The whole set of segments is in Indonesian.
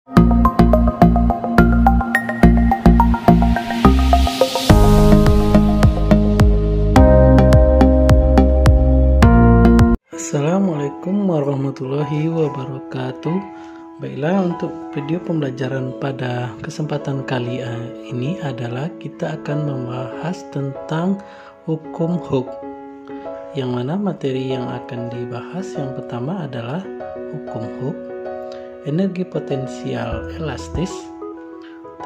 Assalamualaikum warahmatullahi wabarakatuh. Baiklah, untuk video pembelajaran pada kesempatan kali ini adalah kita akan membahas tentang hukum Hooke, yang mana materi yang akan dibahas yang pertama adalah hukum Hooke, energi potensial elastis,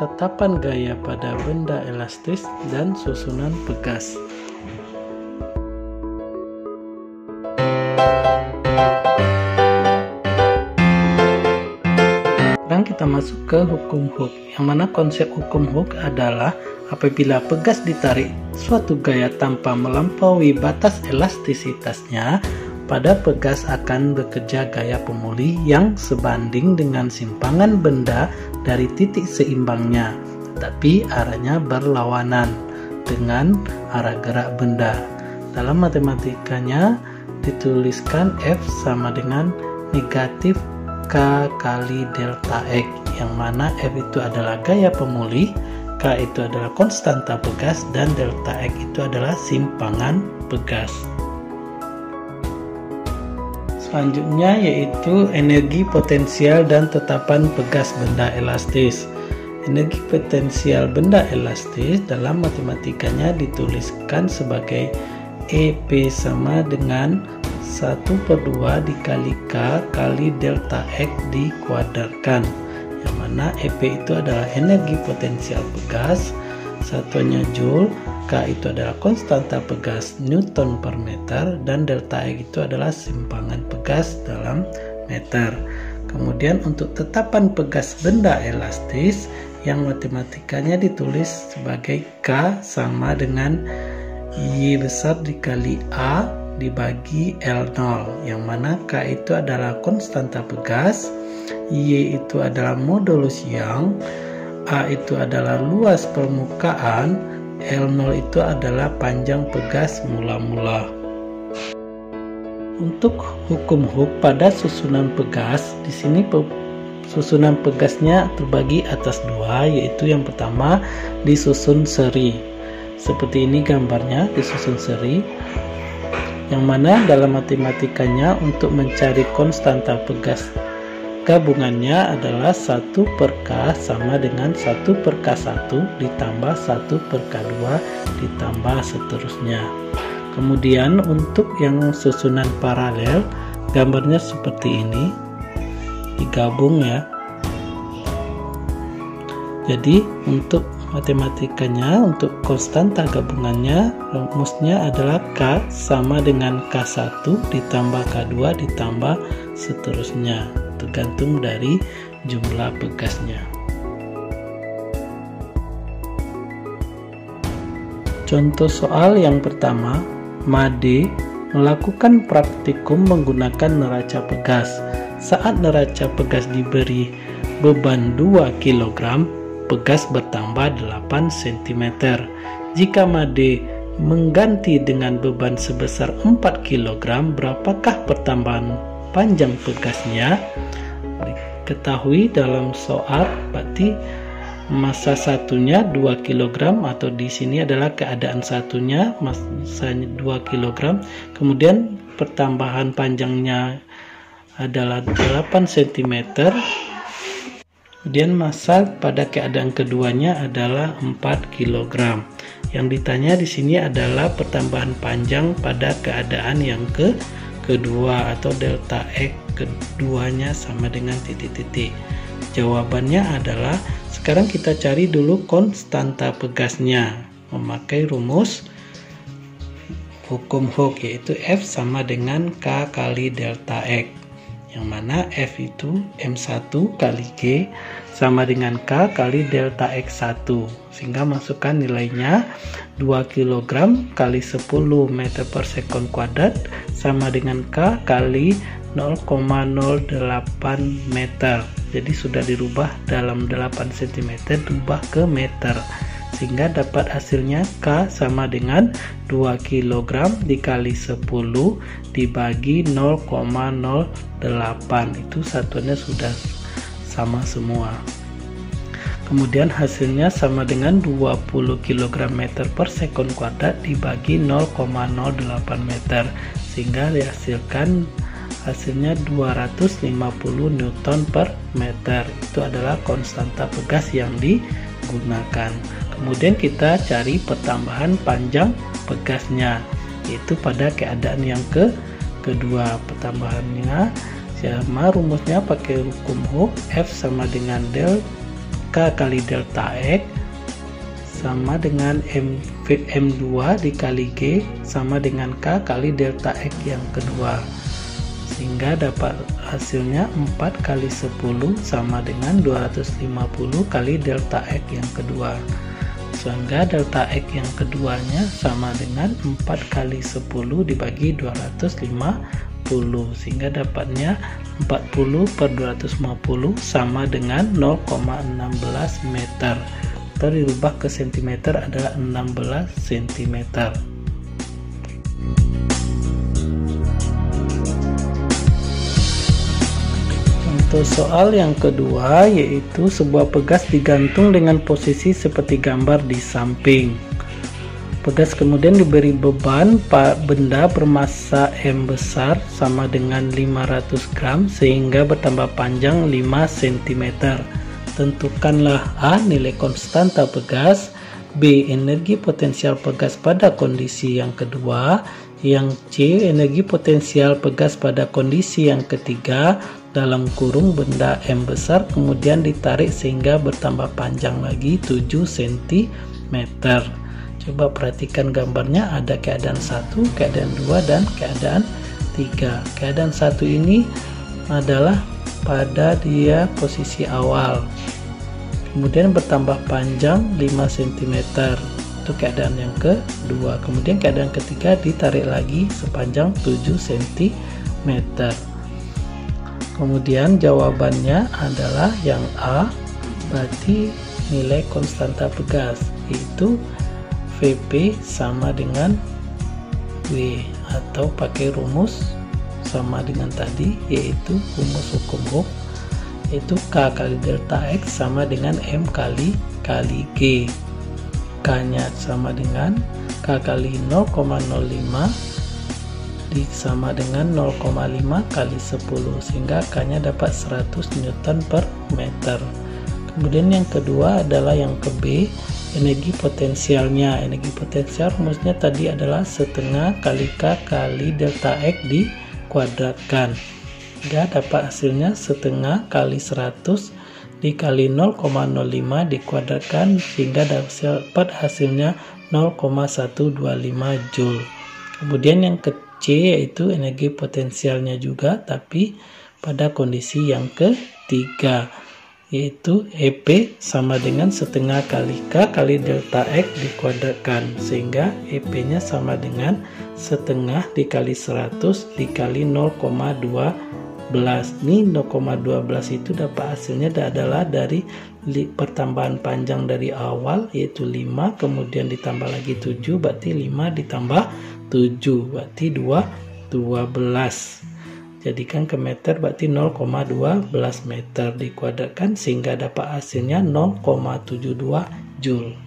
tetapan gaya pada benda elastis, dan susunan pegas. Sekarang kita masuk ke hukum Hooke, yang mana konsep hukum Hooke adalah apabila pegas ditarik suatu gaya tanpa melampaui batas elastisitasnya, pada pegas akan bekerja gaya pemulih yang sebanding dengan simpangan benda dari titik seimbangnya, tetapi arahnya berlawanan dengan arah gerak benda. Dalam matematikanya dituliskan F sama dengan negatif K kali delta X, yang mana F itu adalah gaya pemulih, K itu adalah konstanta pegas, dan delta X itu adalah simpangan pegas. Selanjutnya yaitu energi potensial dan tetapan pegas benda elastis. Energi potensial benda elastis dalam matematikanya dituliskan sebagai EP sama dengan 1/2 dikali K kali delta X dikuadratkan, yang mana EP itu adalah energi potensial pegas, satuannya Joule, K itu adalah konstanta pegas Newton per meter, dan delta X itu adalah simpangan pegas dalam meter. Kemudian untuk tetapan pegas benda elastis yang matematikanya ditulis sebagai K sama dengan Y besar dikali A dibagi L0, yang mana K itu adalah konstanta pegas, Y itu adalah modulus Young, A itu adalah luas permukaan, L0 itu adalah panjang pegas mula-mula. Untuk hukum Hooke pada susunan pegas, di sini susunan pegasnya terbagi atas dua, yaitu yang pertama disusun seri. Seperti ini gambarnya, disusun seri, yang mana dalam matematikanya untuk mencari konstanta pegas gabungannya adalah 1/K sama dengan 1/K1 ditambah 1/K2 ditambah seterusnya. Kemudian untuk yang susunan paralel, gambarnya seperti ini, digabung ya. Jadi untuk matematikanya, untuk konstanta gabungannya, rumusnya adalah K sama dengan K1 ditambah K2 ditambah seterusnya, tergantung dari jumlah pegasnya. Contoh soal yang pertama, Made melakukan praktikum menggunakan neraca pegas. Saat neraca pegas diberi beban 2 kg, pegas bertambah 8 cm. Jika Made mengganti dengan beban sebesar 4 kg, berapakah pertambahan panjang pegasnya? Diketahui dalam soal berarti massa satunya 2 kg, atau di sini adalah keadaan satunya massanya 2 kg. Kemudian pertambahan panjangnya adalah 8 cm. Kemudian massa pada keadaan keduanya adalah 4 kg. Yang ditanya di sini adalah pertambahan panjang pada keadaan yang kedua, atau delta X keduanya sama dengan titik-titik. Jawabannya adalah, sekarang kita cari dulu konstanta pegasnya memakai rumus hukum Hooke, yaitu F sama dengan K kali delta X, yang mana F itu M1 kali G sama dengan K kali delta X1, sehingga masukkan nilainya 2 kg kali 10 meter per sekon kuadrat sama dengan K kali 0,08 meter. Jadi sudah dirubah dalam 8 cm dirubah ke meter, sehingga dapat hasilnya K sama dengan 2 kg dikali 10 dibagi 0,08. Itu satuannya sudah sama semua. Kemudian hasilnya sama dengan 20 kg meter per sekon kuadrat dibagi 0,08 meter, sehingga dihasilkan hasilnya 250 Newton per meter. Itu adalah konstanta pegas yang digunakan. Kemudian kita cari pertambahan panjang pegasnya, yaitu pada keadaan yang kedua. Pertambahannya sama rumusnya pakai hukum Hooke, F sama dengan del K kali delta X sama dengan M2 dikali G sama dengan K kali delta X yang kedua, sehingga dapat hasilnya 4 kali 10 sama dengan 250 kali delta X yang kedua, sehingga delta X yang keduanya sama dengan 4 kali 10 dibagi 250, sehingga dapatnya 40 per 250 sama dengan 0,16 meter, atau dirubah ke cm adalah 16 cm. Contoh soal yang kedua yaitu sebuah pegas digantung dengan posisi seperti gambar di samping. Pegas kemudian diberi beban benda bermasa M besar sama dengan 500 gram sehingga bertambah panjang 5 cm. Tentukanlah A. nilai konstanta pegas, B. energi potensial pegas pada kondisi yang kedua, yang C. energi potensial pegas pada kondisi yang ketiga dalam kurung benda M besar kemudian ditarik sehingga bertambah panjang lagi 7 cm. Coba perhatikan gambarnya, ada keadaan 1, keadaan 2, dan keadaan 3. Keadaan 1 ini adalah pada dia posisi awal, kemudian bertambah panjang 5 cm, itu keadaan yang kedua. Kemudian keadaan ketiga ditarik lagi sepanjang 7 cm. Kemudian jawabannya adalah yang A, berarti nilai konstanta pegas, yaitu VP sama dengan W, atau pakai rumus sama dengan tadi, yaitu rumus hukum Hooke, yaitu K kali delta X sama dengan M kali G. K nya sama dengan K kali 0,05 sama dengan 0,5 kali 10, sehingga K nya dapat 100 Newton per meter. Kemudian yang kedua adalah yang ke B, energi potensialnya. Energi potensial rumusnya tadi adalah setengah kali K kali delta X dikuadratkan, sehingga dapat hasilnya setengah kali 100 dikali 0,05 dikuadratkan, sehingga dapat hasilnya 0,125 Joule. Kemudian yang ke C yaitu energi potensialnya juga, tapi pada kondisi yang ketiga, yaitu EP sama dengan setengah kali K kali delta X dikuadratkan, sehingga EP nya sama dengan setengah dikali 100 dikali 0,12. Ini 0,12 itu dapat hasilnya adalah dari pertambahan panjang dari awal, yaitu 5, kemudian ditambah lagi 7, berarti 5 ditambah 7 berarti 12. Jadikan ke meter berarti 0,12 meter dikuadratkan, sehingga dapat hasilnya 0,72 Joule.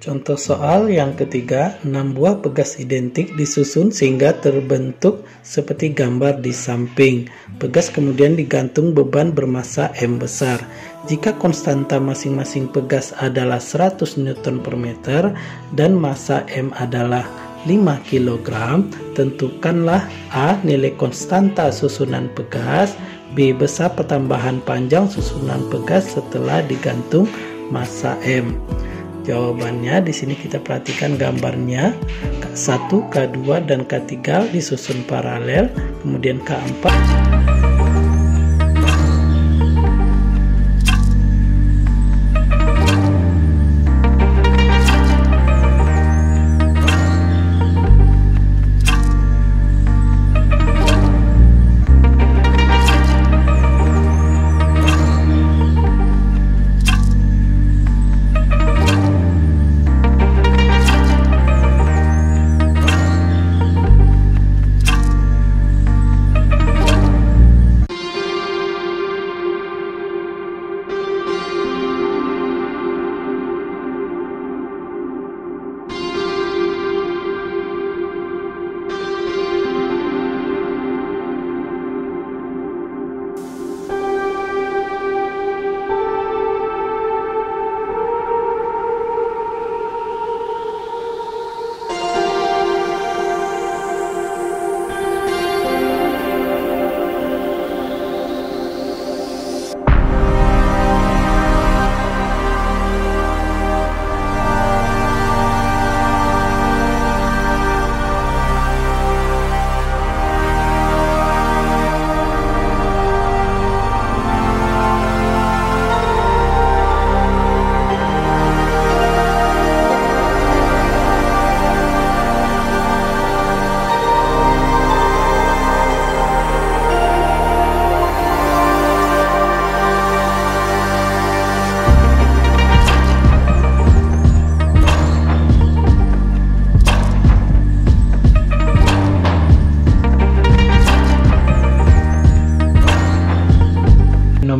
Contoh soal yang ketiga, 6 buah pegas identik disusun sehingga terbentuk seperti gambar di samping. Pegas kemudian digantung beban bermasa M besar. Jika konstanta masing-masing pegas adalah 100 Newton per meter dan massa M adalah 5 kg, tentukanlah A. nilai konstanta susunan pegas, B. besar pertambahan panjang susunan pegas setelah digantung massa M. Jawabannya di sini kita perhatikan gambarnya, K1, K2 dan K3 disusun paralel, kemudian K4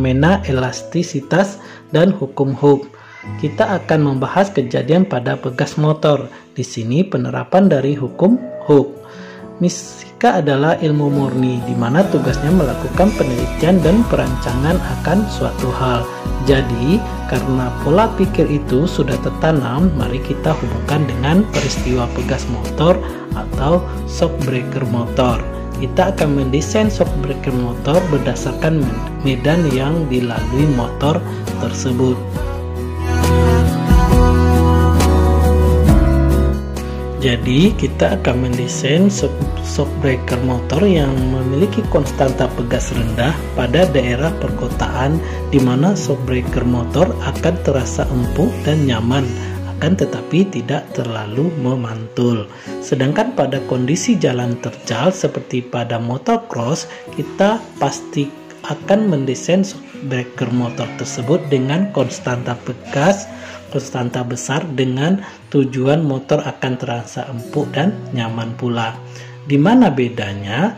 fenomena elastisitas dan hukum Hooke. Kita akan membahas kejadian pada pegas motor. Di sini penerapan dari hukum Hooke. Fisika adalah ilmu murni di mana tugasnya melakukan penelitian dan perancangan akan suatu hal. Jadi, karena pola pikir itu sudah tertanam, mari kita hubungkan dengan peristiwa pegas motor atau shock breaker motor. Kita akan mendesain shock breaker motor berdasarkan medan yang dilalui motor tersebut. Jadi kita akan mendesain shock breaker motor yang memiliki konstanta pegas rendah pada daerah perkotaan, di mana shock breaker motor akan terasa empuk dan nyaman, akan tetapi tidak terlalu memantul. Sedangkan pada kondisi jalan terjal seperti pada motocross, kita pasti akan mendesain shock breaker motor tersebut dengan konstanta besar dengan tujuan motor akan terasa empuk dan nyaman pula. Di mana bedanya?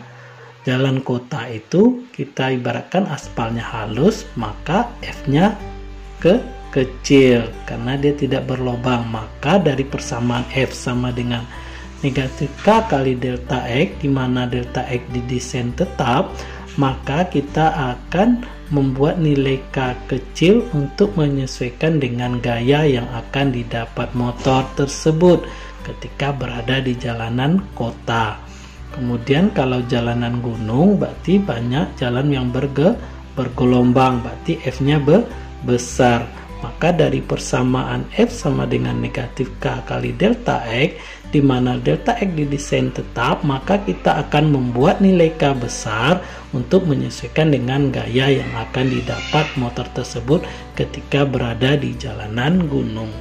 Jalan kota itu kita ibaratkan aspalnya halus, maka F-nya kecil karena dia tidak berlobang. Maka dari persamaan F sama dengan negatif K kali delta X, di mana delta X didesain tetap, maka kita akan membuat nilai K kecil untuk menyesuaikan dengan gaya yang akan didapat motor tersebut ketika berada di jalanan kota. Kemudian kalau jalanan gunung berarti banyak jalan yang bergelombang, berarti F-nya besar. Maka dari persamaan F sama dengan negatif K kali delta X, di mana delta X didesain tetap, maka kita akan membuat nilai K besar untuk menyesuaikan dengan gaya yang akan didapat motor tersebut ketika berada di jalanan gunung.